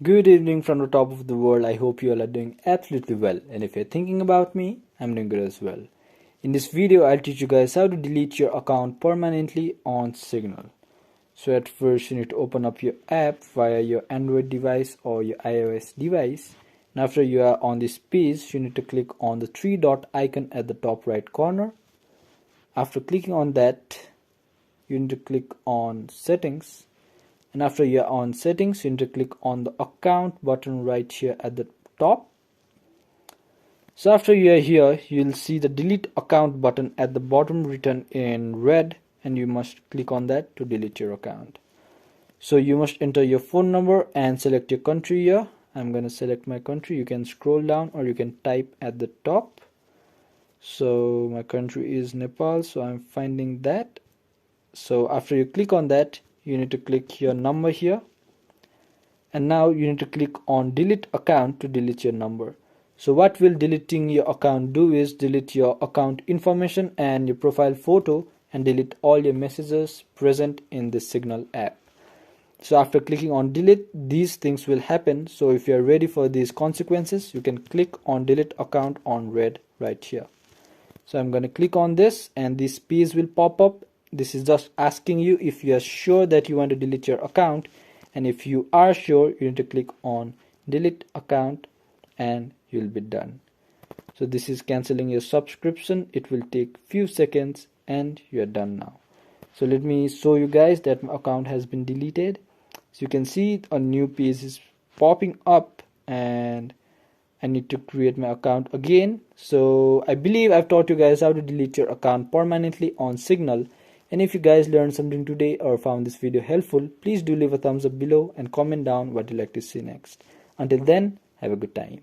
Good evening from the top of the world. I hope you all are doing absolutely well. And if you're thinking about me, I'm doing good as well. In this video, I'll teach you guys how to delete your account permanently on Signal. So at first, you need to open up your app via your Android device or your iOS device. And after you are on this page, you need to click on the three dot icon at the top right corner. After clicking on that, you need to click on settings, and after you're on settings, you need to click on the account button right here at the top. So after you're here, you'll see the delete account button at the bottom written in red, and you must click on that to delete your account. So you must enter your phone number and select your country here. I'm going to select my country. You can scroll down or you can type at the top. So my country is Nepal, so I'm finding that. So after you click on that, you need to click your number here, and now you need to click on delete account to delete your number. So what will deleting your account do is delete your account information and your profile photo and delete all your messages present in the Signal app. So after clicking on delete, these things will happen. So if you are ready for these consequences, you can click on delete account on red right here. So I'm going to click on this and this page will pop up. This is just asking you if you are sure that you want to delete your account, and if you are sure, you need to click on delete account and you'll be done. So this is canceling your subscription. It will take few seconds and you're done now. So let me show you guys that my account has been deleted. So you can see a new page is popping up and I need to create my account again. So I believe I've taught you guys how to delete your account permanently on Signal. And if you guys learned something today or found this video helpful, please do leave a thumbs up below and comment down what you'd like to see next. Until then, have a good time.